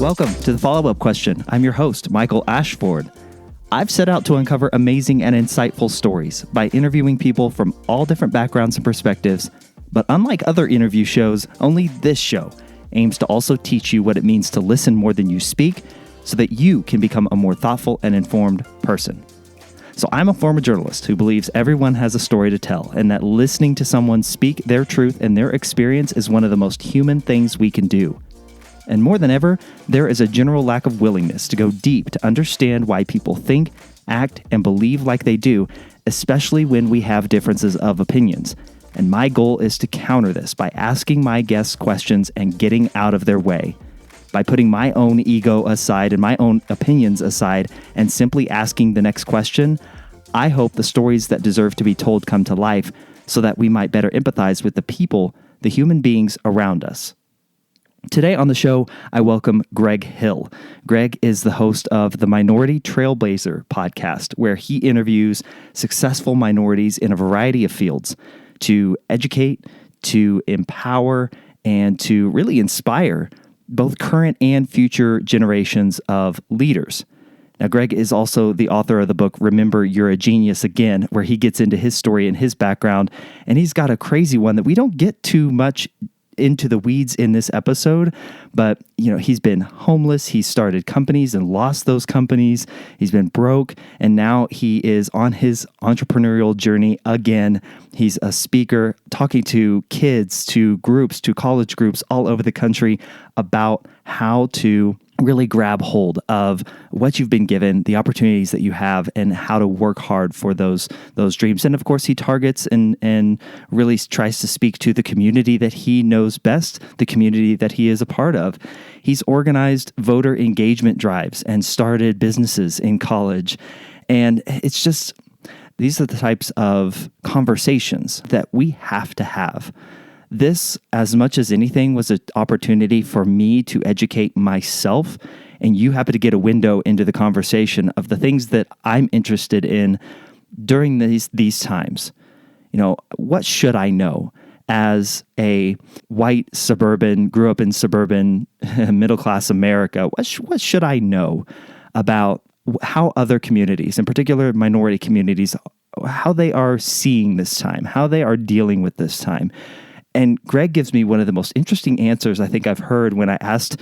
Welcome to the follow-up question. I'm your host, Michael Ashford. I've set out to uncover amazing and insightful stories by interviewing people from all different backgrounds and perspectives. But unlike other interview shows, only this show aims to also teach you what it means to listen more than you speak so that you can become a more thoughtful and informed person. So I'm a former journalist who believes everyone has a story to tell and that listening to someone speak their truth and their experience is one of the most human things we can do. And more than ever, there is a general lack of willingness to go deep to understand why people think, act, and believe like they do, especially when we have differences of opinions. And my goal is to counter this by asking my guests questions and getting out of their way. By putting my own ego aside and my own opinions aside and simply asking the next question, I hope the stories that deserve to be told come to life so that we might better empathize with the people, the human beings around us. Today on the show, I welcome Greg Hill. Greg is the host of the Minority Trailblazer podcast, where he interviews successful minorities in a variety of fields to educate, to empower, and to really inspire both current and future generations of leaders. Now, Greg is also the author of the book, Remember You're a Genius Again, where he gets into his story and his background, and he's got a crazy one that we don't get too much into the weeds in this episode, but he's been homeless, he's started companies and lost those companies, he's been broke, and now he is on his entrepreneurial journey again. He's a speaker talking to kids, to groups, to college groups all over the country about how to really grab hold of what you've been given, the opportunities that you have, and how to work hard for those dreams. And of course, he targets and really tries to speak to the community that he knows best, the community that he is a part of. He's organized voter engagement drives and started businesses in college. And it's just, these are the types of conversations that we have to have. This, as much as anything, was an opportunity for me to educate myself, and you happen to get a window into the conversation of the things that I'm interested in during these times. What should I know as a white grew up in suburban middle-class America? What should I know about how other communities, in particular minority communities, how they are seeing this time, how they are dealing with this time? And Greg gives me one of the most interesting answers I think I've heard when I asked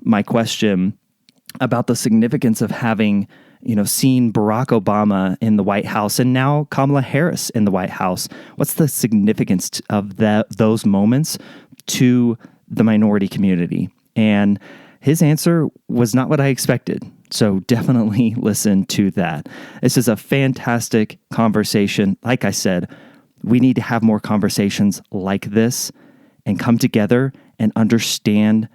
my question about the significance of having, seen Barack Obama in the White House and now Kamala Harris in the White House. What's the significance of those moments to the minority community? And his answer was not what I expected. So definitely listen to that. This is a fantastic conversation. Like I said, we need to have more conversations like this and come together and understand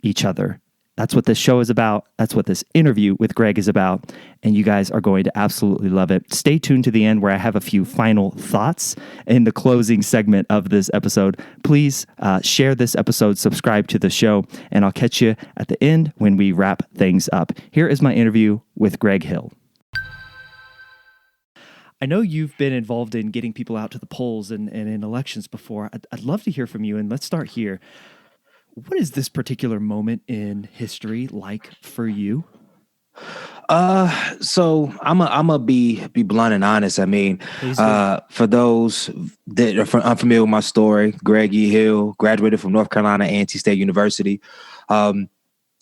each other. That's what this show is about. That's what this interview with Greg is about. And you guys are going to absolutely love it. Stay tuned to the end where I have a few final thoughts in the closing segment of this episode. Please share this episode, subscribe to the show, and I'll catch you at the end when we wrap things up. Here is my interview with Greg Hill. I know you've been involved in getting people out to the polls and in elections before. I'd love to hear from you, and let's start here. What is this particular moment in history like for you? So I'm gonna be blunt and honest. I mean, for those that are unfamiliar with my story, Greg E. Hill, graduated from North Carolina A&T State University.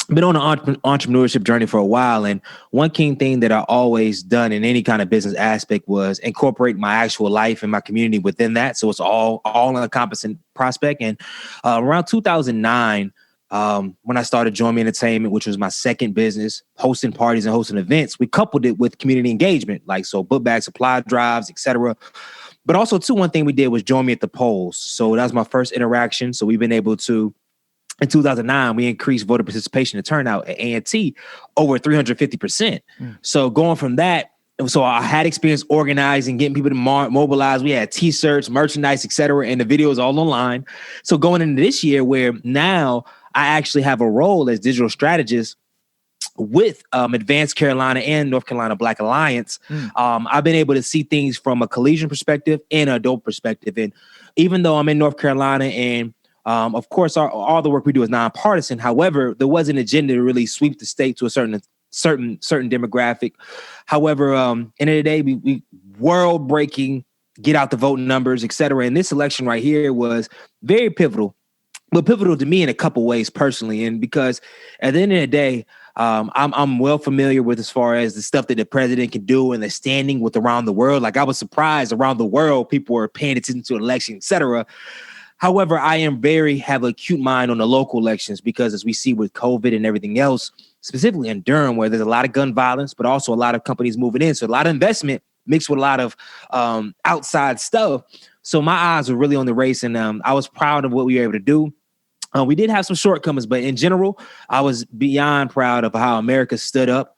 Been on an entrepreneurship journey for a while. And one key thing that I always done in any kind of business aspect was incorporate my actual life and my community within that. So it's all encompassing prospect. And around 2009, when I started Join Me Entertainment, which was my second business, hosting parties and hosting events, we coupled it with community engagement, like so book bag supply drives, etc. But also too, one thing we did was Join Me at the polls. So that was my first interaction. So we've been able to, in 2009, we increased voter participation and turnout at A&T over 350%. So going from that, so I had experience organizing, getting people to mobilize. We had T-shirts, merchandise, et cetera, and the videos all online. So going into this year where now I actually have a role as digital strategist with Advanced Carolina and North Carolina Black Alliance, I've been able to see things from a collegiate perspective and an adult perspective. And even though I'm in North Carolina and Of course, all the work we do is nonpartisan. However, there was an agenda to really sweep the state to a certain demographic. However, end of the day, we world breaking, get out the vote numbers, et cetera. And this election right here was very pivotal. But pivotal to me in a couple ways personally, and because at the end of the day, I'm well familiar with as far as the stuff that the president can do and the standing with around the world. Like I was surprised around the world, people were paying attention to election, et cetera. However, I am have an acute mind on the local elections because as we see with COVID and everything else, specifically in Durham, where there's a lot of gun violence, but also a lot of companies moving in. So a lot of investment mixed with a lot of outside stuff. So my eyes were really on the race, and I was proud of what we were able to do. We did have some shortcomings, but in general, I was beyond proud of how America stood up.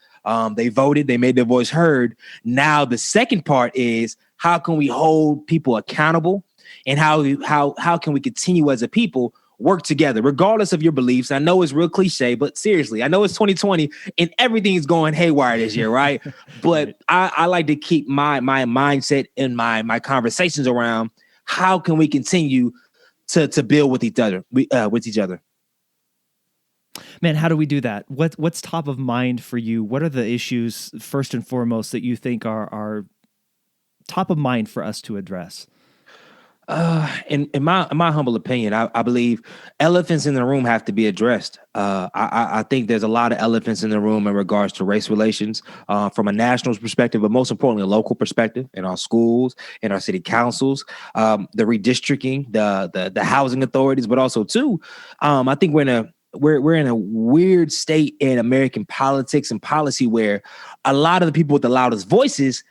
They voted, they made their voice heard. Now, the second part is how can we hold people accountable, and how can we continue as a people work together, regardless of your beliefs. I know it's real cliche, but seriously, I know it's 2020 and everything's going haywire this year, right? But I like to keep my mindset and my conversations around how can we continue to build with each other, Man, how do we do that? What's top of mind for you? What are the issues first and foremost that you think are top of mind for us to address? In my humble opinion, I believe elephants in the room have to be addressed. I think there's a lot of elephants in the room in regards to race relations from a national perspective, but most importantly, a local perspective in our schools, in our city councils, the redistricting, the housing authorities, but also too, I think we're in a weird state in American politics and policy where a lot of the people with the loudest voices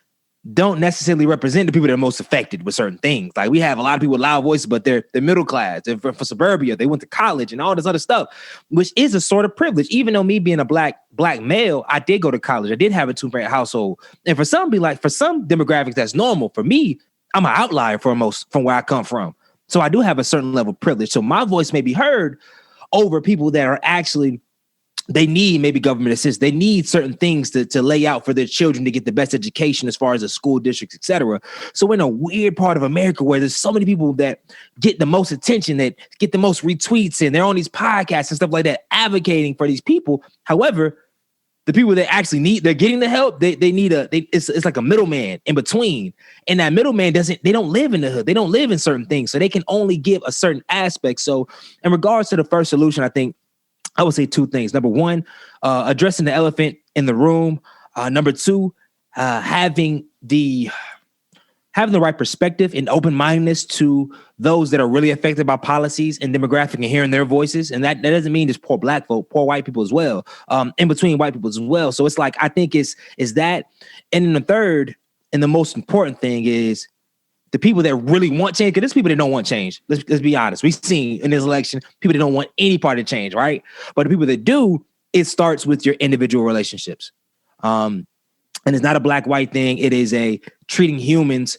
don't necessarily represent the people that are most affected with certain things. Like we have a lot of people with loud voices, but they're middle class. They're from suburbia. They went to college and all this other stuff, which is a sort of privilege. Even though me being a black male, I did go to college. I did have a 2-parent household. And for some demographics, that's normal. For me, I'm an outlier from where I come from. So I do have a certain level of privilege. So my voice may be heard over people that are actually, they need maybe government assistance. They need certain things to lay out for their children to get the best education as far as the school districts, et cetera. So we're in a weird part of America where there's so many people that get the most attention, that get the most retweets, and they're on these podcasts and stuff like that, advocating for these people. However, the people that actually they're getting the help, it's like a middleman in between. And that middleman they don't live in the hood. They don't live in certain things. So they can only give a certain aspect. So in regards to the first solution, I think I would say 2 things. Number 1, addressing the elephant in the room. Number 2, having the right perspective and open-mindedness to those that are really affected by policies and demographic and hearing their voices. And that doesn't mean just poor black folk, poor white people as well, in between white people as well. So it's like, I think is that. And then the third and the most important thing is the people that really want change, because there's people that don't want change. Let's be honest. We've seen in this election, people that don't want any part of change, right? But the people that do, it starts with your individual relationships. And it's not a black-white thing. It is a treating humans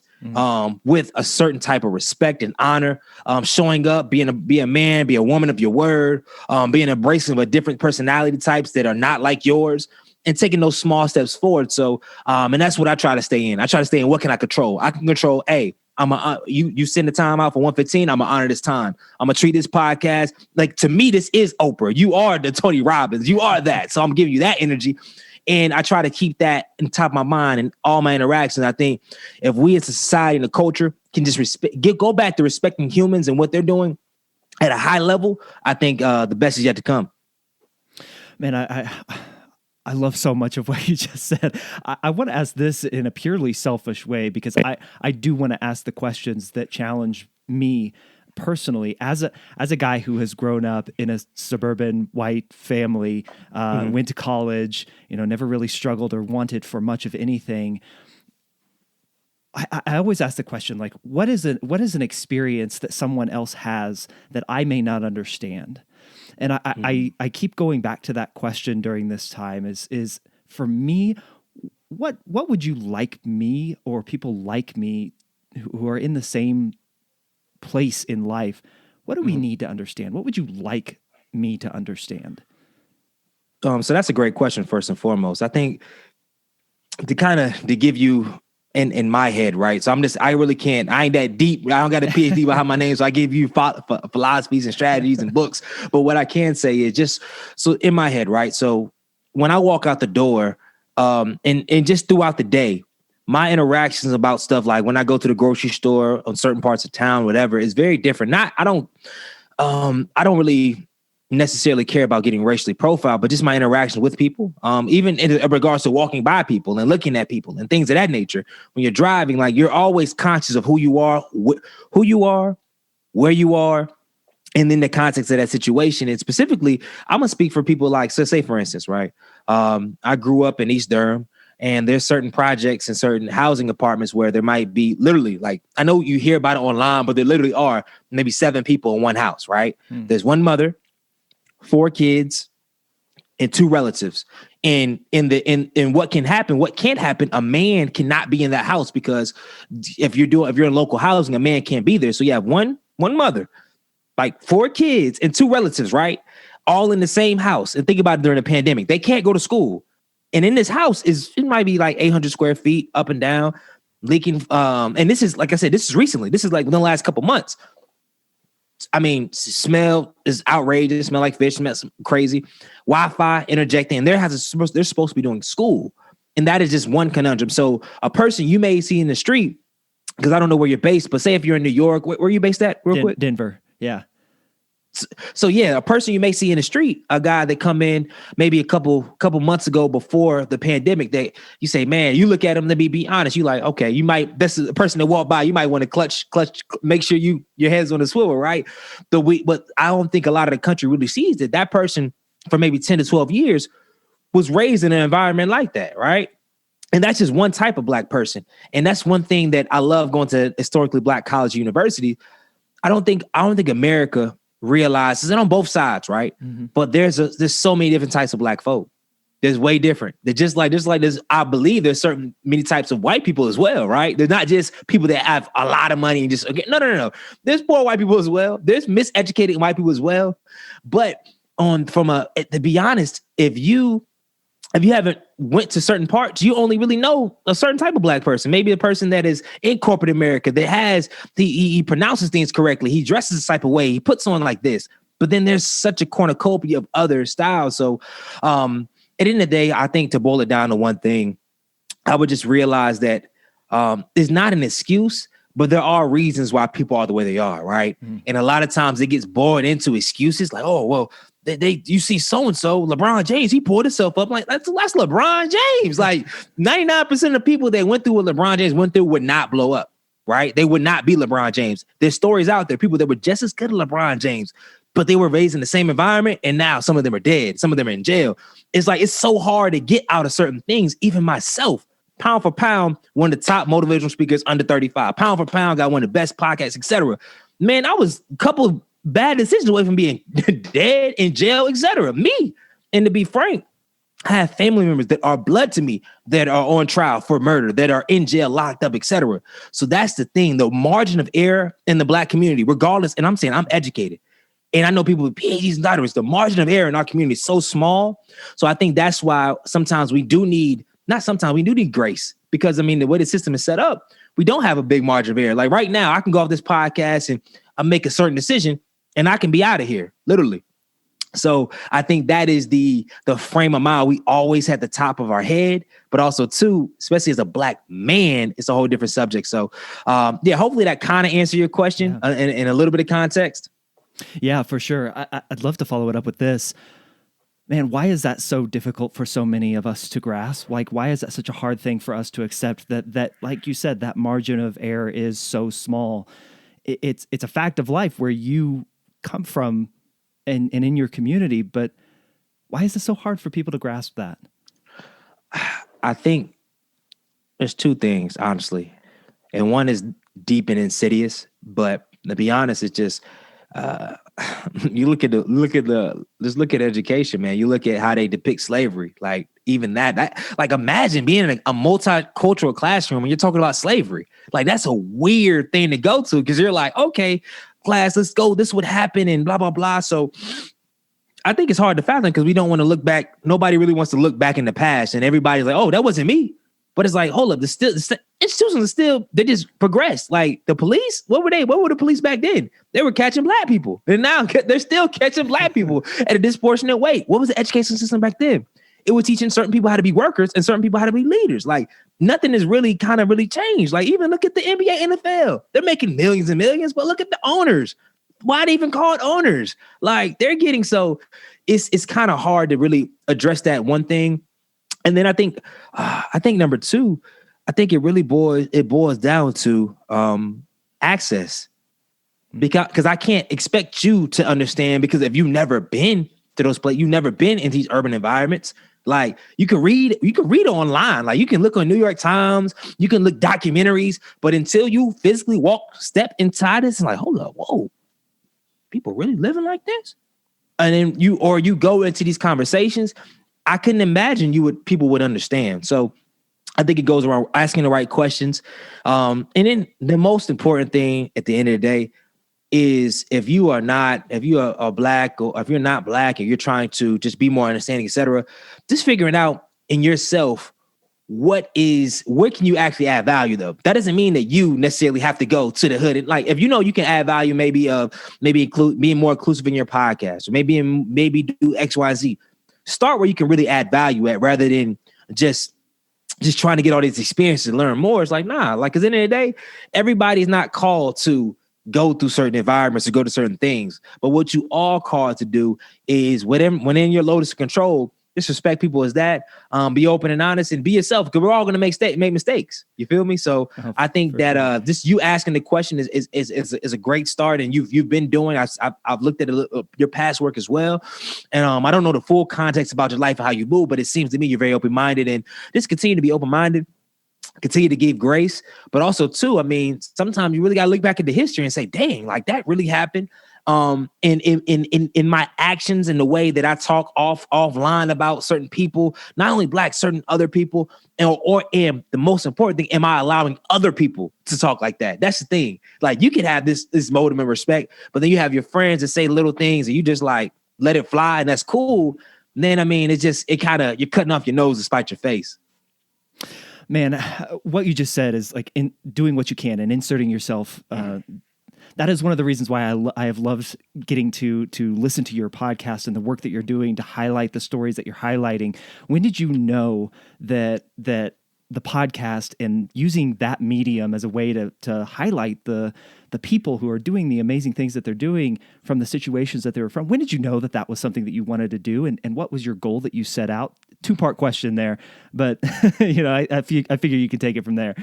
with a certain type of respect and honor, showing up, be a man, be a woman of your word, being embracing of different personality types that are not like yours, and taking those small steps forward. So, and that's what I try to stay in. I try to stay in what can I control? I can control, you send the time out for 1:15. I'm gonna honor this time. I'm gonna treat this podcast like, to me, this is Oprah. You are the Tony Robbins. You are that. So I'm giving you that energy. And I try to keep that in top of my mind in all my interactions. I think if we as a society and a culture can just go back to respecting humans and what they're doing at a high level, I think the best is yet to come. Man, I love so much of what you just said. I want to ask this in a purely selfish way, because I do want to ask the questions that challenge me personally as a guy who has grown up in a suburban white family, went to college, never really struggled or wanted for much of anything. I always ask the question, like, what is an experience that someone else has that I may not understand? And I keep going back to that question during this time is for me, what would you like me or people like me who are in the same place in life, what do we need to understand? What would you like me to understand? So that's a great question, first and foremost. I think to give you in my head, right? So I really can't, I ain't that deep. I don't got a PhD behind my name, so I give you philosophies and strategies and books. But what I can say is just, so in my head, right? So when I walk out the door, and just throughout the day, my interactions about stuff like when I go to the grocery store on certain parts of town, whatever, is very different. I don't really necessarily care about getting racially profiled, but just my interaction with people, even in regards to walking by people and looking at people and things of that nature. When you're driving, like, you're always conscious of who you are, where you are, and then the context of that situation. And specifically, I'm gonna speak for people like, so say for instance, right? I grew up in East Durham, and there's certain projects and certain housing apartments where there might be literally, like, I know you hear about it online, but there literally are maybe 7 people in one house, right? There's one mother, 4 kids, and 2 relatives. And in what can't happen, a man cannot be in that house, because if you're in local housing, a man can't be there. So you have one mother, like 4 kids and 2 relatives, right? All in the same house. And think about it, during the pandemic, they can't go to school. And in this house it might be like 800 square feet up and down, leaking. And this is, like I said, this is recently. This is like within the last couple months. I mean, smell is outrageous. Smell like fish. Smells crazy. Wi-Fi interjecting. And they're supposed to be doing school, and that is just one conundrum. So a person you may see in the street, because I don't know where you're based, but say if you're in New York, where are you based at? Real quick, Denver. Yeah. So yeah, a person you may see in the street, a guy that come in maybe a couple months ago before the pandemic, that you say, man, you look at him, to be honest, you like, okay, that's a person that walked by, you might want to clutch, make sure your head's on the swivel, right? But I don't think a lot of the country really sees that person for maybe 10 to 12 years was raised in an environment like that, right? And that's just one type of Black person. And that's one thing that I love going to historically Black college or university. I don't think America realizes, and on both sides, right? Mm-hmm. But there's so many different types of Black folk. There's way different. They're just like there's, I believe there's many types of white people as well, right? They're not just people that have a lot of money and just, okay, no. There's poor white people as well. There's miseducated white people as well. But to be honest, if you haven't went to certain parts, you only really know a certain type of Black person. Maybe a person that is in corporate America that has he pronounces things correctly. He dresses a type of way. He puts on like this. But then there's such a cornucopia of other styles. So at the end of the day, I think to boil it down to one thing, I would just realize that it's not an excuse, but there are reasons why people are the way they are, right? Mm-hmm. And a lot of times it gets boiled into excuses like, oh, well, you see so-and-so, LeBron James, he pulled himself up. Like, that's LeBron James. Like 99% of the people that went through what LeBron James went through would not blow up, right? They would not be LeBron James. There's stories out there, people that were just as good as LeBron James, but they were raised in the same environment, and now some of them are dead. Some of them are in jail. It's like, it's so hard to get out of certain things. Even myself, pound for pound, one of the top motivational speakers under 35. Pound for pound, got one of the best podcasts, etc. Man, I was a couple of bad decisions away from being dead, in jail, etc. Me. And to be frank, I have family members that are blood to me that are on trial for murder, that are in jail, locked up, etc. So that's the thing, the margin of error in the Black community, regardless. And I'm saying I'm educated, and I know people with PhDs and doctorates. The margin of error in our community is so small. So I think that's why sometimes we do need grace, because I mean, the way the system is set up, we don't have a big margin of error. Like right now, I can go off this podcast and I make a certain decision, and I can be out of here, literally. So I think that is the frame of mind we always had at the top of our head, but also too, especially as a Black man, it's a whole different subject. So hopefully that kind of answered your question in a little bit of context. Yeah, for sure. I'd love to follow it up with this. Man, why is that so difficult for so many of us to grasp? Like, why is that such a hard thing for us to accept that, like you said, that margin of error is so small? It's a fact of life where you come from and in your community, but why is it so hard for people to grasp that? I think there's 2 things, honestly. And one is deep and insidious, but to be honest, it's just you look at education, man. You look at how they depict slavery. Like even that like imagine being in a multicultural classroom and you're talking about slavery. Like that's a weird thing to go to, because you're like, okay, class, let's go. This would happen and blah, blah, blah. So I think it's hard to fathom because we don't want to look back. Nobody really wants to look back in the past, and everybody's like, oh, that wasn't me. But it's like, hold up, the institutions are still, they just progressed. Like the police, what were they? What were the police back then? They were catching black people. And now they're still catching black people at a disproportionate weight. What was the education system back then? It was teaching certain people how to be workers and certain people how to be leaders. Like nothing has really kind of really changed. Like even look at the NBA, NFL. They're making millions and millions, but look at the owners. Why they even call it owners? Like they're getting so it's kind of hard to really address that one thing. And then I think number two, I think it really boils down to access, because I can't expect you to understand, because if you've never been to those places, you've never been in these urban environments. Like you can read online, like you can look on New York Times, you can look documentaries, but until you physically step inside this, and like, hold up, whoa, people really living like this? And then you go into these conversations, I couldn't imagine people would understand. So I think it goes around asking the right questions. And then the most important thing at the end of the day is if you are black, or if you're not black and you're trying to just be more understanding, etc., just figuring out in yourself where can you actually add value though? That doesn't mean that you necessarily have to go to the hood. And like, if you know you can add value, maybe include being more inclusive in your podcast, or maybe do X, Y, Z. Start where you can really add value at, rather than just trying to get all these experiences and learn more. It's like, nah, like, because at the end of the day, everybody's not called to go through certain environments or go to certain things. But what you are called to do is when in your locus of control, disrespect people as that, be open and honest and be yourself, because we're all going to make mistakes. You feel me? So I think that just you asking the question is a great start, and you've been doing. I've looked at your past work as well, and I don't know the full context about your life and how you move, but it seems to me you're very open minded, and just continue to be open minded. Continue to give grace, but also too, I mean, sometimes you really got to look back at the history and say, dang, like that really happened. In my actions and the way that I talk offline about certain people, not only black, certain other people, and the most important thing, am I allowing other people to talk like that? That's the thing. Like you can have this motive and respect, but then you have your friends that say little things and you just like let it fly, and that's cool. And then I mean, you're cutting off your nose to spite your face. Man, what you just said is like in doing what you can and inserting yourself. That is one of the reasons why I have loved getting to listen to your podcast and the work that you're doing to highlight the stories that you're highlighting. When did you know that the podcast and using that medium as a way to highlight the people who are doing the amazing things that they're doing from the situations that they were from? When did you know that was something that you wanted to do, and what was your goal that you set out? 2-part question there, but I figure you can take it from there.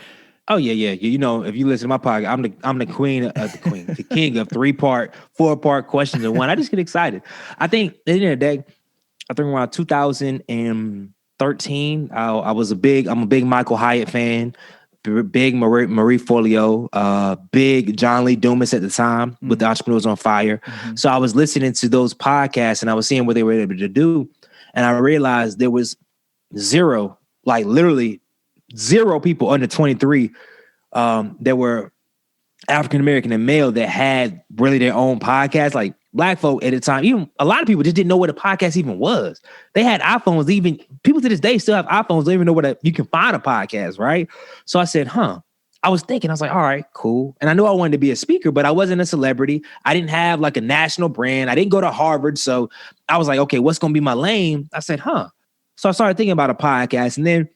Oh yeah. You know, if you listen to my podcast, I'm the the king of 4-part questions in one. I just get excited. I think at the end of the day, I think around 2013, I'm a big Michael Hyatt fan, big Marie Forleo, big John Lee Dumas at the time with the Entrepreneurs on Fire. Mm-hmm. So I was listening to those podcasts and I was seeing what they were able to do. And I realized there was literally zero people under 23 that were African-American and male that had really their own podcast. Like black folk at the time, even a lot of people just didn't know what a podcast even was. They had iPhones. Even people to this day still have iPhones. Don't even know you can find a podcast, right? So I said, I was thinking, I was like, all right, cool. And I knew I wanted to be a speaker, but I wasn't a celebrity. I didn't have like a national brand. I didn't go to Harvard. So I was like, okay, what's going to be my lane? I said, So I started thinking about a podcast. And then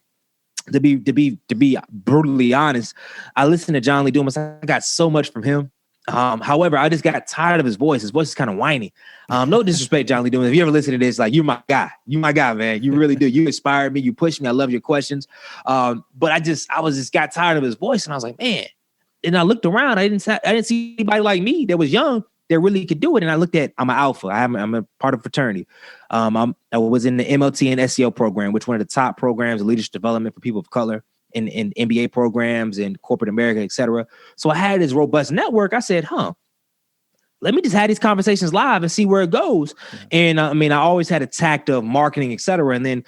to be brutally honest, I listened to John Lee Dumas. I got so much from him. However, I just got tired of his voice. His voice is kind of whiny. No disrespect, John Lee Dumas. If you ever listen to this, like, you're my guy. You my guy, man. You really do. You inspired me. You pushed me. I love your questions. But I got tired of his voice, and I was like, man. And I looked around. I didn't see anybody like me that was young that really could do it. And I looked at, I'm an alpha. I'm a part of fraternity. I was in the MLT and SEO program, which one of the top programs of leadership development for people of color in MBA programs and corporate America, et cetera. So I had this robust network. I said, let me just have these conversations live and see where it goes. Yeah. And I always had a tact of marketing, et cetera. And then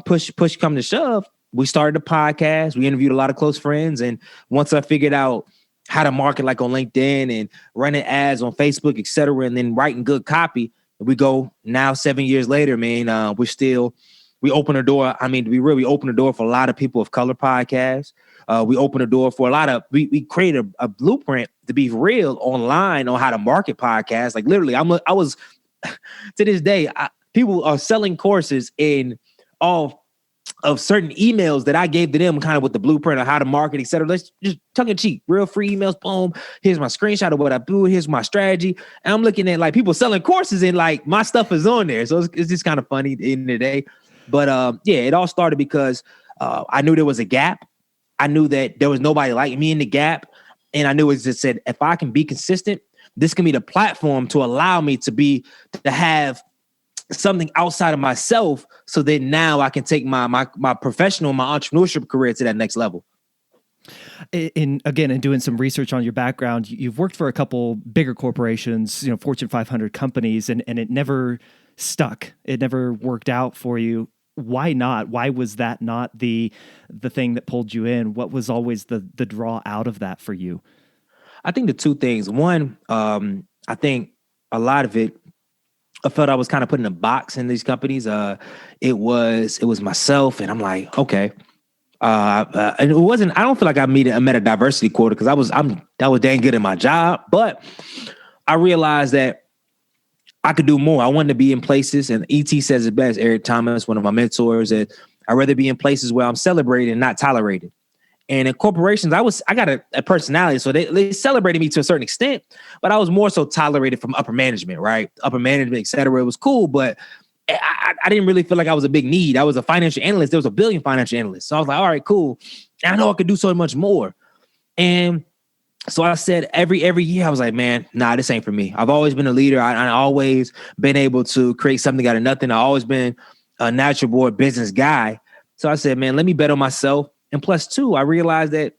push come to shove, we started a podcast. We interviewed a lot of close friends. And once I figured out how to market like on LinkedIn and running ads on Facebook, et cetera, and then writing good copy, we go now 7 years later, man, we're still We open the door. I mean, to be real, we open the door for a lot of people of color podcasts. We open the door for a lot of, we created a blueprint to be real online on how to market podcasts. Like literally, I was to this day, people are selling courses in all of certain emails that I gave to them kind of with the blueprint of how to market, et cetera. Let's just tongue in cheek, real free emails. Boom. Here's my screenshot of what I do. Here's my strategy. And I'm looking at like people selling courses and like my stuff is on there. So it's just kind of funny at the end of the day. But yeah, it all started because I knew there was a gap. I knew that there was nobody like me in the gap. And I knew it just said, if I can be consistent, this can be the platform to allow me to have something outside of myself, so that now I can take my professional, my entrepreneurship career to that next level. In doing some research on your background, you've worked for a couple bigger corporations, Fortune 500 companies, and it never stuck. It never worked out for you. Why not? Why was that not the thing that pulled you in? What was always the draw out of that for you? I think the two things. One, I think a lot of it, I felt I was kind of put in a box in these companies. It was myself, and I'm like, okay. And it wasn't. I don't feel like I met a diversity quota because I was dang good at my job, but I realized that I could do more. I wanted to be in places, and ET says it best. Eric Thomas, one of my mentors, that I'd rather be in places where I'm celebrated and not tolerated. And in corporations, I got a personality, so they celebrated me to a certain extent, but I was more so tolerated from upper management, right? Upper management, et cetera. It was cool, but I didn't really feel like I was a big need. I was a financial analyst. There was a billion financial analysts. So I was like, all right, cool. And I know I could do so much more. And so I said every year, I was like, man, nah, this ain't for me. I've always been a leader. I always been able to create something out of nothing. I always been a natural born business guy. So I said, man, let me bet on myself. And plus two, I realized that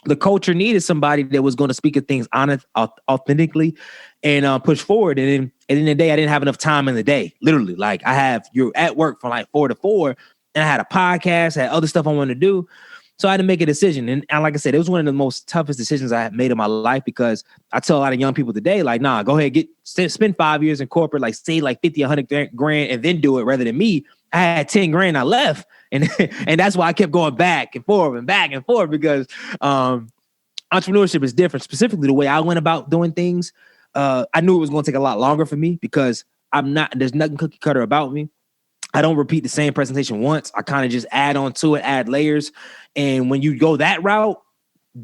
the culture needed somebody that was going to speak of things honest, authentically, and push forward. And then at the end of the day, I didn't have enough time in the day. Literally, like you're at work from like 4 to 4, and I had a podcast, I had other stuff I wanted to do. So I had to make a decision. And like I said, it was one of the most toughest decisions I had made in my life, because I tell a lot of young people today, like, nah, go ahead, spend 5 years in corporate, like save like 50, 100 grand and then do it, rather than me. I had 10 grand, I left. And that's why I kept going back and forth, because entrepreneurship is different. Specifically, the way I went about doing things, I knew it was going to take a lot longer for me, because there's nothing cookie cutter about me. I don't repeat the same presentation once. I kind of just add on to it, add layers. And when you go that route,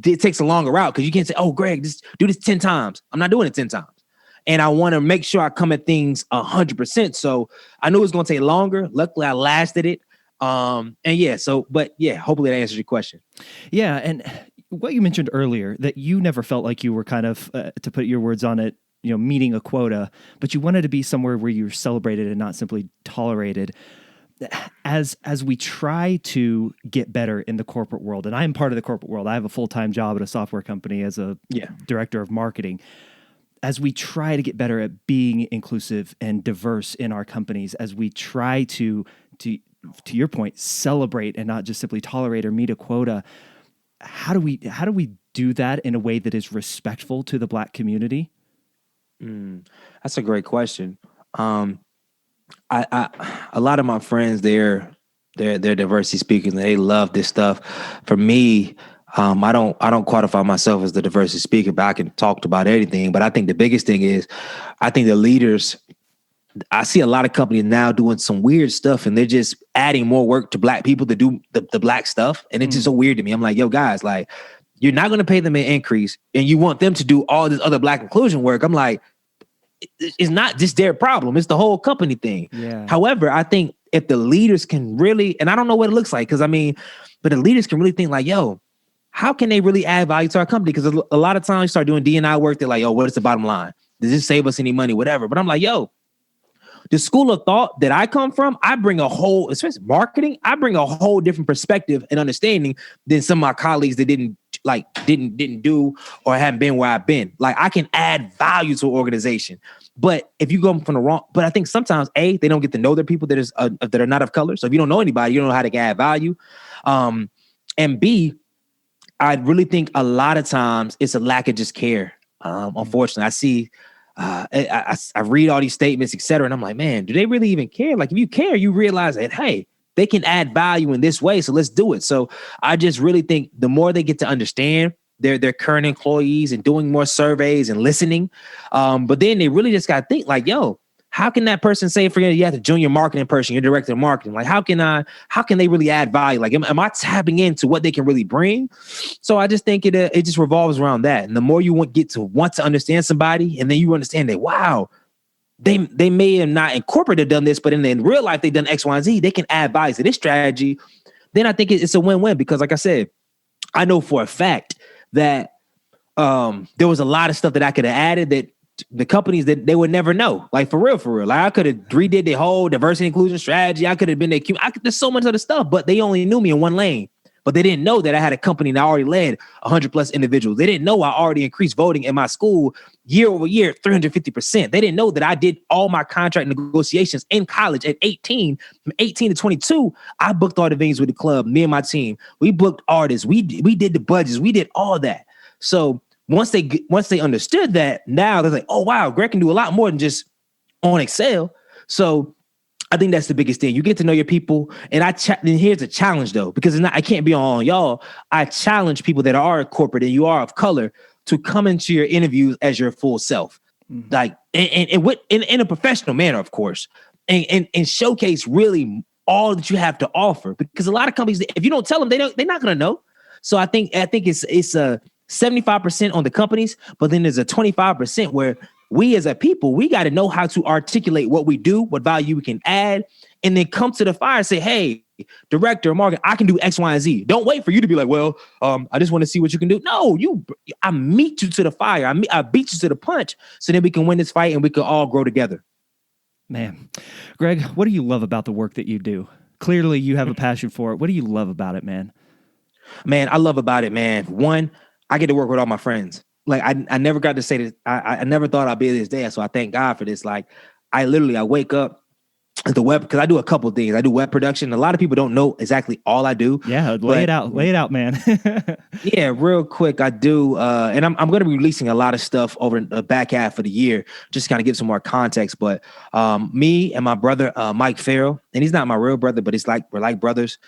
it takes a longer route, because you can't say, oh, Greg, just do this 10 times. I'm not doing it 10 times. And I want to make sure I come at things 100%. So I knew it was going to take longer. Luckily, I lasted it. Hopefully that answers your question. Yeah. And what you mentioned earlier, that you never felt like you were kind of, to put your words on it, meeting a quota, but you wanted to be somewhere where you were celebrated and not simply tolerated. As we try to get better in the corporate world, and I'm part of the corporate world, I have a full-time job at a software company as a director of marketing. As we try to get better at being inclusive and diverse in our companies, as we try to your point, celebrate and not just simply tolerate or meet a quota, how do we do that in a way that is respectful to the Black community? That's a great question. A lot of my friends, they're diversity speakers, and they love this stuff. For me, I don't qualify myself as the diversity speaker, but I can talk about anything. But I think the biggest thing is, I think the leaders, I see a lot of companies now doing some weird stuff, and they're just adding more work to Black people to do the Black stuff. And it's just so weird to me. I'm like, yo, guys, like, you're not going to pay them an increase, and you want them to do all this other Black inclusion work. I'm like, it's not just their problem. It's the whole company thing. Yeah. However, I think if the leaders can really, and I don't know what it looks like, but the leaders can really think like, yo, how can they really add value to our company? Because a lot of times you start doing D&I work, they're like, yo, what is the bottom line? Does this save us any money? Whatever. But I'm like, yo, the school of thought that I come from, I bring a whole, especially marketing, I bring a whole different perspective and understanding than some of my colleagues that didn't do or haven't been where I've been. Like, I can add value to an organization. But if you go from the wrong, but I think sometimes they don't get to know their people that are not of color. So if you don't know anybody, you don't know how to add value. And B, I really think a lot of times it's a lack of just care. Unfortunately, I see, I read all these statements, et cetera, and I'm like, man, do they really even care? Like, if you care, you realize that, hey, they can add value in this way. So let's do it. So I just really think the more they get to understand their current employees and doing more surveys and listening, but then they really just got to think like, yo, how can that person say, for you have a junior marketing person, your director of marketing, like how can they really add value? Like, am I tapping into what they can really bring? So I just think it just revolves around that. And the more you want to understand somebody, and then you understand that, wow, they may have not incorporated done this, but in real life they've done X, Y, and Z. They can add value to this strategy. Then I think it's a win-win, because like I said, I know for a fact that there was a lot of stuff that I could have added that the companies that they would never know. Like for real. Like I could have redid the whole diversity inclusion strategy. I could have been there's so much other stuff, but they only knew me in one lane. But they didn't know that I had a company that already led 100 plus individuals. They didn't know I already increased voting in my school year over year, 350%. They didn't know that I did all my contract negotiations in college at 18. From 18 to 22, I booked all the venues with the club, me and my team. We booked artists. We did the budgets. We did all that. So once they understood that, now they're like, oh, wow, Greg can do a lot more than just on Excel. So I think that's the biggest thing. You get to know your people. And and here's a challenge, though, because I can't be on y'all. I challenge people that are corporate and you are of color to come into your interviews as your full self, like in a professional manner, of course, and showcase really all that you have to offer. Because a lot of companies, if you don't tell them, they're not going to know. So I think it's a 75% on the companies, but then there's a 25% where we as a people, we got to know how to articulate what we do, what value we can add, and then come to the fire and say, hey, director, marketing, I can do X, Y, and Z. Don't wait for you to be like, well, I just want to see what you can do. No, I meet you to the fire. I beat you to the punch so that we can win this fight and we can all grow together. Man, Greg, what do you love about the work that you do? Clearly you have a passion for it. What do you love about it, man? Man, I love about it, man. One, I get to work with all my friends. Like I never got to say this. I never thought I'd be this day. So I thank God for this. Like I wake up at the web, because I do a couple of things. I do web production. A lot of people don't know exactly all I do. Yeah, lay it out, man. Yeah, real quick. I do, and I'm going to be releasing a lot of stuff over the back half of the year, just to kind of give some more context. But me and my brother, Mike Farrell, and he's not my real brother, but we're like brothers.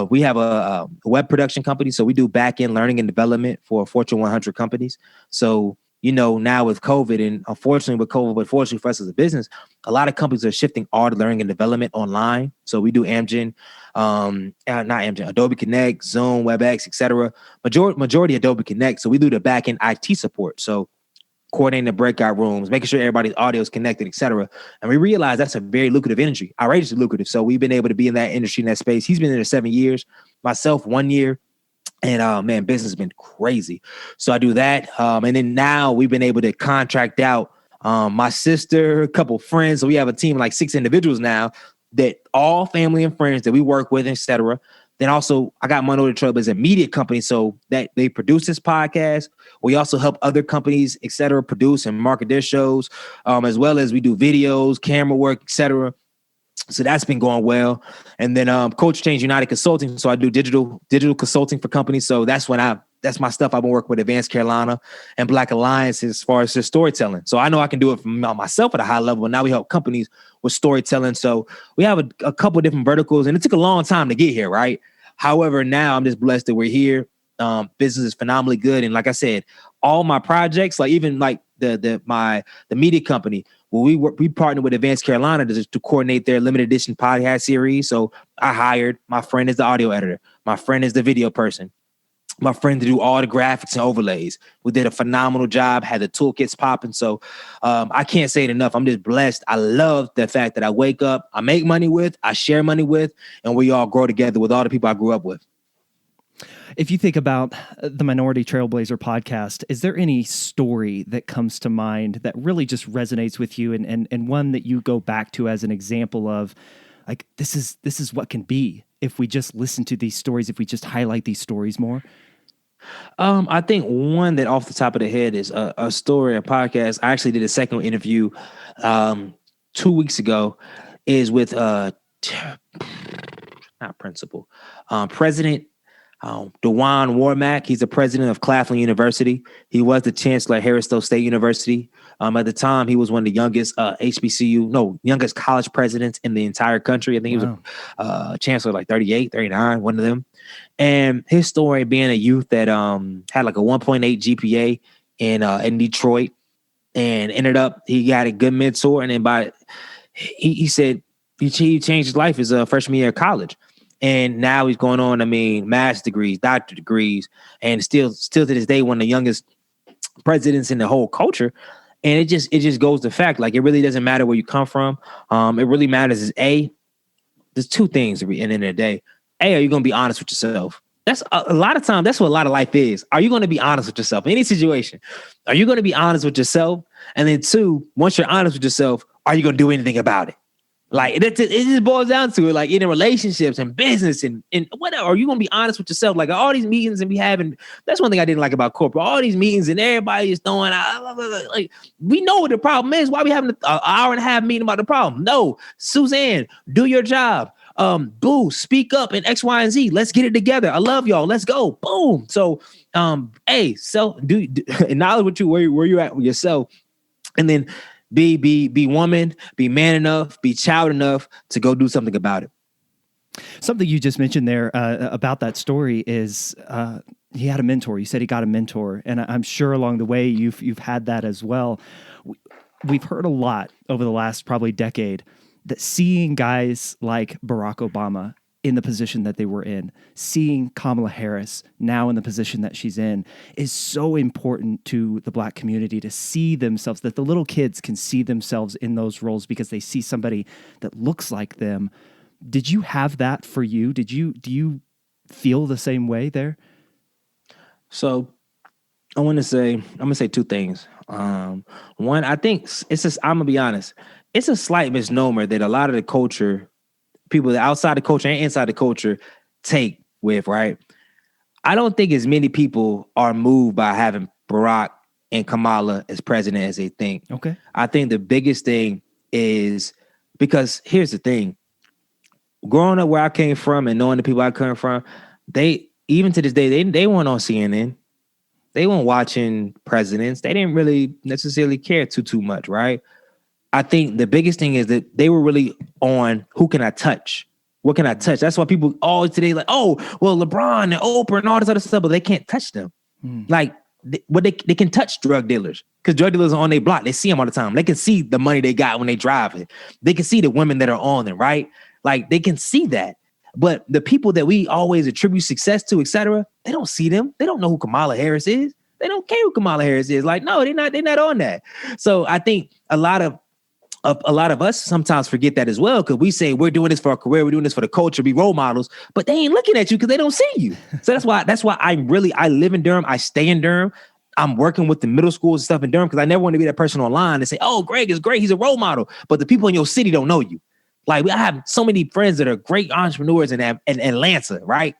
We have a web production company, so we do back-end learning and development for Fortune 100 companies. So, now with COVID, and unfortunately with COVID, but fortunately for us as a business, a lot of companies are shifting all the learning and development online. So we do Amgen, not Amgen, Adobe Connect, Zoom, WebEx, etc. Majority Adobe Connect. So we do the back-end IT support. So coordinating the breakout rooms, making sure everybody's audio is connected, etc. And we realize that's a very lucrative industry, outrageously lucrative. So we've been able to be in that industry, in that space. He's been there 7 years, myself 1 year. And man, business has been crazy. So I do that. And then now we've been able to contract out my sister, a couple friends. So we have a team of like 6 individuals now, that all family and friends that we work with, etc. Then also I got Minority Trailblazer a media company, so that they produce this podcast. We also help other companies, etc., produce and market their shows, as well as we do videos, camera work, etc. So that's been going well. And then Coach Change United Consulting. So I do digital consulting for companies. So that's that's my stuff. I've been working with Advanced Carolina and Black Alliance as far as the storytelling. So I know I can do it from myself at a high level. And now we help companies with storytelling. So we have a couple of different verticals, and it took a long time to get here, right? However, now I'm just blessed that we're here. Business is phenomenally good. And like I said, all my projects, like even like the media company, well, we partnered with Advanced Carolina to coordinate their limited edition podcast series. So I hired my friend as the audio editor, my friend is the video person, my friend to do all the graphics and overlays. We did a phenomenal job, had the toolkits popping. So I can't say it enough. I'm just blessed. I love the fact that I wake up, I make money with, I share money with, and we all grow together with all the people I grew up with. If you think about the Minority Trailblazer podcast, is there any story that comes to mind that really just resonates with you, and one that you go back to as an example of, like, this is what can be if we just listen to these stories, if we just highlight these stories more? I think one that off the top of the head is a story, a podcast. I actually did a second interview 2 weeks ago, is with not principal, president. DeJuan Warmack, he's the president of Claflin University. He was the chancellor at Harris-Stowe State University. At the time, he was one of the youngest youngest college presidents in the entire country. I think he was a chancellor like 38, 39, one of them. And his story being a youth that had like a 1.8 GPA in Detroit, and ended up, he got a good mentor. And then he said he changed his life his freshman year of college. And now he's going on, master's degrees, doctorate degrees, and still to this day, one of the youngest presidents in the whole culture. And it just goes to fact, like, it really doesn't matter where you come from. It really matters is there's two things at the end of the day. Are you going to be honest with yourself? That's a lot of time. That's what a lot of life is. Are you going to be honest with yourself in any situation? Are you going to be honest with yourself? And then two, once you're honest with yourself, are you going to do anything about it? Like, it just boils down to it. Like, in relationships and business and whatever, are you going to be honest with yourself? Like, all these meetings and be having, that's one thing I didn't like about corporate. All these meetings and everybody is throwing out, like, we know what the problem is. Why are we having an hour and a half meeting about the problem? No, Suzanne, do your job. Boo, speak up in X, Y, and Z. Let's get it together. I love y'all. Let's go. Boom. So, do acknowledge where you're at with yourself, and then be woman, be man enough, be child enough to go do something about it. Something you just mentioned there about that story is he had a mentor. You said he got a mentor, and I'm sure along the way you've had that as well. We've heard a lot over the last probably decade that seeing guys like Barack Obama in the position that they were in, seeing Kamala Harris now in the position that she's in, is so important to the Black community to see themselves, that the little kids can see themselves in those roles because they see somebody that looks like them. Did you have that for you? Do you feel the same way there? So I'm going to say two things. One, I think I'm gonna be honest. It's a slight misnomer that a lot of the culture, people outside the culture and inside the culture, take with, right? I don't think as many people are moved by having Barack and Kamala as president as they think. Okay. I think the biggest thing is, because here's the thing. Growing up where I came from and knowing the people I come from, they, even to this day, they weren't on CNN. They weren't watching presidents. They didn't really necessarily care too much, right? I think the biggest thing is that they were really on, who can I touch? What can I touch? That's why people always today like, oh, well, LeBron and Oprah and all this other stuff, but they can't touch them. Like, they can touch drug dealers, because drug dealers are on their block. They see them all the time. They can see the money they got when they drive it. They can see the women that are on them, right? Like, they can see that. But the people that we always attribute success to, et cetera, they don't see them. They don't know who Kamala Harris is. They don't care who Kamala Harris is. Like, no, they're not on that. So I think a lot of us sometimes forget that as well, because we say we're doing this for our career, we're doing this for the culture, be role models, but they ain't looking at you because they don't see you. So that's why I live in Durham. I stay in Durham. I'm working with the middle schools and stuff in Durham, because I never want to be that person online and say, oh, Greg is great, he's a role model, but the people in your city don't know you. Like, I have so many friends that are great entrepreneurs in Atlanta, right?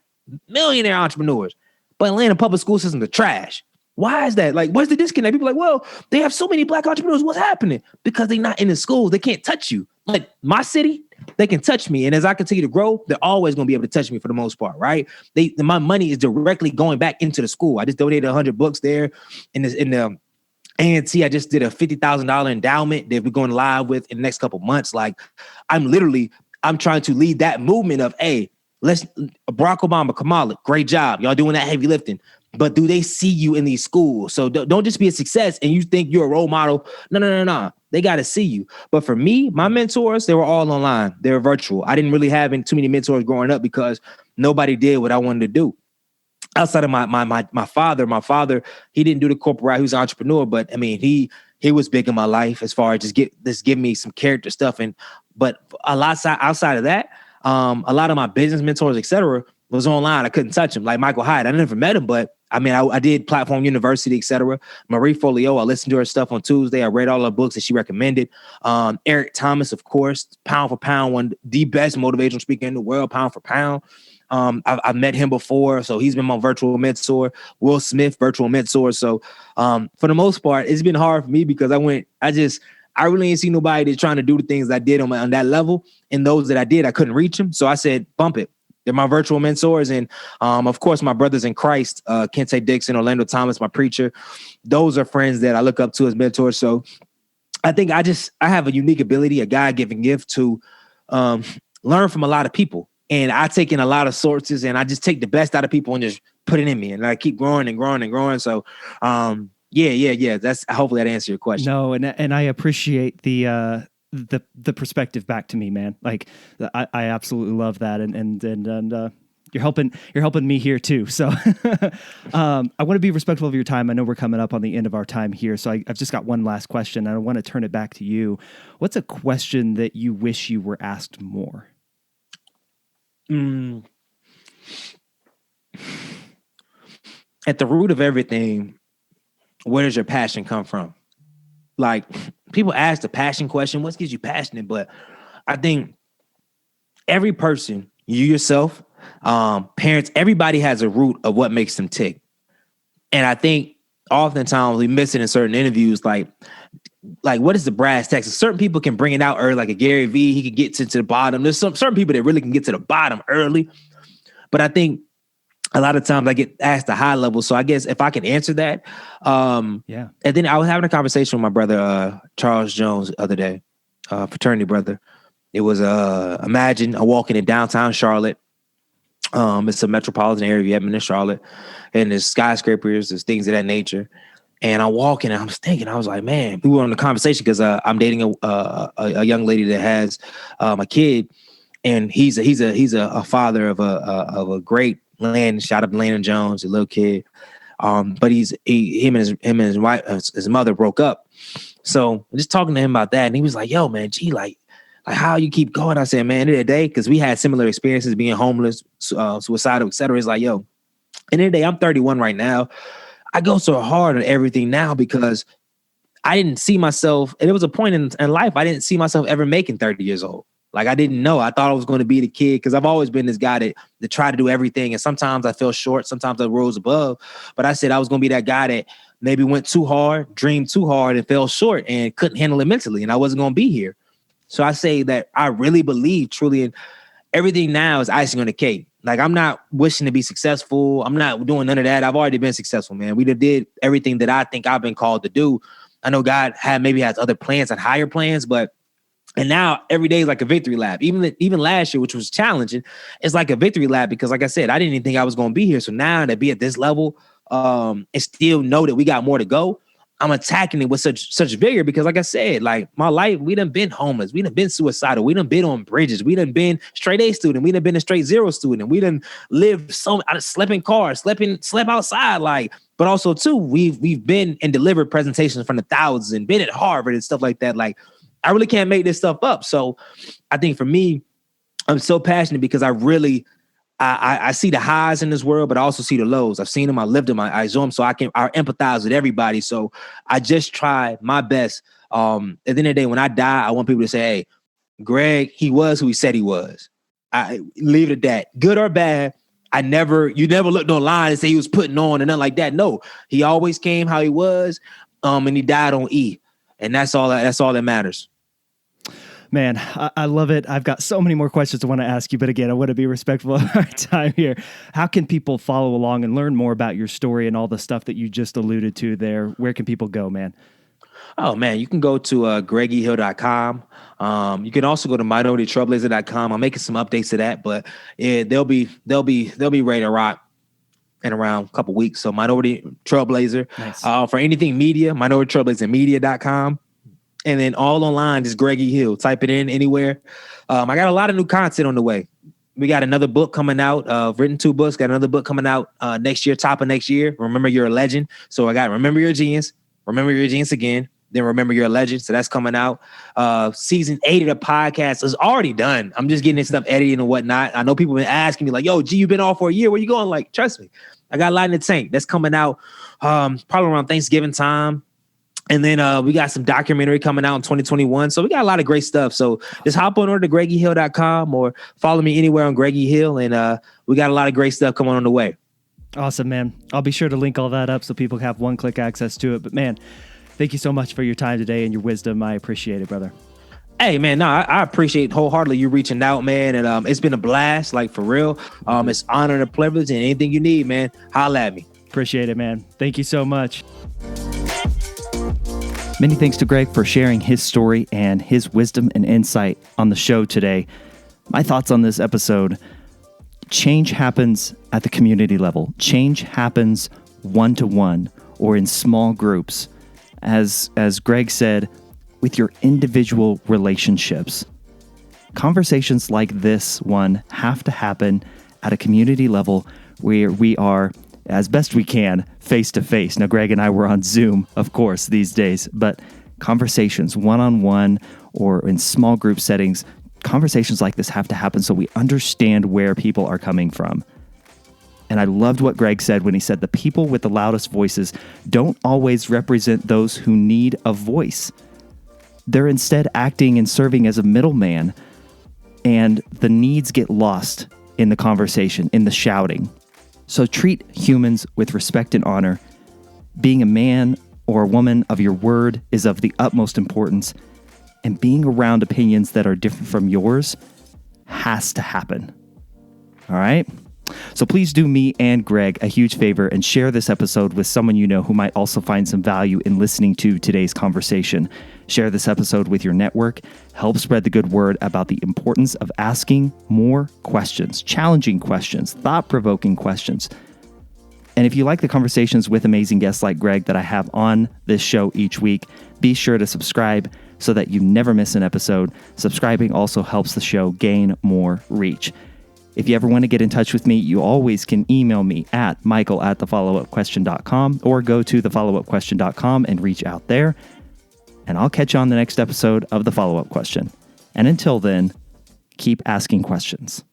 Millionaire entrepreneurs, but Atlanta public school system is trash. Why is that? Like, what's the disconnect? People are like, well, they have so many Black entrepreneurs. What's happening? Because they're not in the schools. They can't touch you. Like, my city, they can touch me. And as I continue to grow, they're always going to be able to touch me for the most part, right? My money is directly going back into the school. I just donated 100 books there in the A&T. I just did a $50,000 endowment that we're going live with in the next couple months. Like, I'm trying to lead that movement of, hey, Barack Obama, Kamala, great job. Y'all doing that heavy lifting. But do they see you in these schools? So don't just be a success and you think you're a role model. No. They got to see you. But for me, my mentors, they were all online. They were virtual. I didn't really have too many mentors growing up because nobody did what I wanted to do. Outside of my father. My father, he didn't do the corporate route. He was an entrepreneur, but I mean, he was big in my life as far as just give me some character stuff. But a lot outside of that, a lot of my business mentors, et cetera, was online. I couldn't touch him. Like Michael Hyde, I never met him, but I mean, I did Platform University, et cetera. Marie Folio, I listened to her stuff on Tuesday. I read all the books that she recommended. Eric Thomas, of course, pound for pound, one the best motivational speaker in the world, pound for pound. I've met him before, so he's been my virtual mentor. Will Smith, virtual mentor. So for the most part, it's been hard for me because I really ain't seen nobody that's trying to do the things I did on that level. And those that I did, I couldn't reach them. So I said, bump it. They're my virtual mentors. And of course, my brothers in Christ, Kente Dixon, Orlando Thomas, my preacher. Those are friends that I look up to as mentors. So I think I have a unique ability, a God-given gift to learn from a lot of people. And I take in a lot of sources and I just take the best out of people and just put it in me. And I keep growing and growing and growing. So yeah. That's hopefully that answers your question. No, and I appreciate the perspective back to me, man. Like I absolutely love that. And you're helping me here too. So I want to be respectful of your time. I know we're coming up on the end of our time here. So I've just got one last question and I want to turn it back to you. What's a question that you wish you were asked more? At the root of everything, where does your passion come from? Like people ask the passion question, what gives you passionate? But I think every person, you yourself, parents, everybody has a root of what makes them tick. And I think oftentimes we miss it in certain interviews, like what is the brass tacks? Certain people can bring it out early, like a Gary Vee, he could get to the bottom. There's certain people that really can get to the bottom early. But I think a lot of times I get asked a high level. So I guess if I can answer that. And then I was having a conversation with my brother, Charles Jones, the other day, fraternity brother. It was, imagine I'm walking in downtown Charlotte. It's a metropolitan area. You have been in Charlotte and there's skyscrapers, there's things of that nature. And I'm walking and I was thinking, I was like, man, we were on the conversation because I'm dating a young lady that has a kid, and he's a father of a great land. Shout out to Landon Jones, a little kid. But him and his wife, his mother broke up. So just talking to him about that, and he was like, yo, man, gee, like how you keep going? I said, man, end of the day, because we had similar experiences being homeless, suicidal, et cetera. It's like, yo, end of the day, I'm 31 right now. I go so hard on everything now because I didn't see myself, and it was a point in life I didn't see myself ever making 30 years old. Like I didn't know. I thought I was going to be the kid because I've always been this guy that tried to do everything. And sometimes I fell short. Sometimes I rose above. But I said I was going to be that guy that maybe went too hard, dreamed too hard, and fell short and couldn't handle it mentally. And I wasn't going to be here. So I say that I really believe truly in everything now is icing on the cake. Like I'm not wishing to be successful. I'm not doing none of that. I've already been successful, man. We did everything that I think I've been called to do. I know God has other plans and higher plans, and now every day is like a victory lap. Even last year, which was challenging, it's like a victory lap because, like I said, I didn't even think I was going to be here. So now to be at this level, and still know that we got more to go, I'm attacking it with such vigor because, like I said, like my life, we done been homeless, we done been suicidal, we done been on bridges, we done been straight A student, we done been a straight zero student, we done lived I slept in cars, slept outside, like. But also too, we've been and delivered presentations in front of thousands and been at Harvard and stuff like that. Like, I really can't make this stuff up. So, I think for me, I'm so passionate because I really. I see the highs in this world, but I also see the lows. I've seen them, I lived them, I saw them, so I empathize with everybody. So I just try my best. At the end of the day, when I die, I want people to say, hey, Greg, he was who he said he was. I leave it at that. Good or bad, you never looked online and say he was putting on and nothing like that. No, he always came how he was, and he died on E. And that's all that matters. Man, I love it. I've got so many more questions I want to ask you, but again, I want to be respectful of our time here. How can people follow along and learn more about your story and all the stuff that you just alluded to there? Where can people go, man? Oh, man, you can go to GreggyHill.com. You can also go to MinorityTrailblazer.com. I'm making some updates to that, but they'll be ready to rock in around a couple weeks. So Minority Trailblazer. Nice. For anything media, MinorityTrailblazermedia.com. And then all online is Greggy Hill. Type it in anywhere. I got a lot of new content on the way. We got another book coming out. Written 2 books. Got another book coming out next year, top of next year. Remember You're a Legend. So I got Remember Your Genius. Remember Your Genius again. Then Remember You're a Legend. So that's coming out. Season 8 of the podcast is already done. I'm just getting this stuff edited and whatnot. I know people have been asking me like, yo, G, you've been off for a year. Where you going? Like, trust me. I got a lot in the tank. That's coming out probably around Thanksgiving time. And then we got some documentary coming out in 2021. So we got a lot of great stuff. So just hop on over to GreggyHill.com or follow me anywhere on Greggy Hill. And we got a lot of great stuff coming on the way. Awesome, man. I'll be sure to link all that up so people have one-click access to it. But man, thank you so much for your time today and your wisdom. I appreciate it, brother. Hey man, no, I appreciate wholeheartedly you reaching out, man, and it's been a blast, like for real. It's honor and a privilege, and anything you need, man, holla at me. Appreciate it, man. Thank you so much. Many thanks to Greg for sharing his story and his wisdom and insight on the show today. My thoughts on this episode: change happens at the community level. Change happens one-to-one or in small groups. As Greg said, with your individual relationships. Conversations like this one have to happen at a community level where we are, as best we can, face to face. Now, Greg and I were on Zoom, of course, these days, but conversations one-on-one or in small group settings, conversations like this have to happen so we understand where people are coming from. And I loved what Greg said when he said the people with the loudest voices don't always represent those who need a voice. They're instead acting and serving as a middleman, and the needs get lost in the conversation, in the shouting. So treat humans with respect and honor. Being a man or a woman of your word is of the utmost importance, and being around opinions that are different from yours has to happen. All right? So please do me and Greg a huge favor and share this episode with someone you know who might also find some value in listening to today's conversation. Share this episode with your network. Help spread the good word about the importance of asking more questions, challenging questions, thought-provoking questions. And if you like the conversations with amazing guests like Greg that I have on this show each week, be sure to subscribe so that you never miss an episode. Subscribing also helps the show gain more reach. If you ever want to get in touch with me, you always can email me at michael@thefollowupquestion.com or go to thefollowupquestion.com and reach out there. And I'll catch you on the next episode of The Follow-Up Question. And until then, keep asking questions.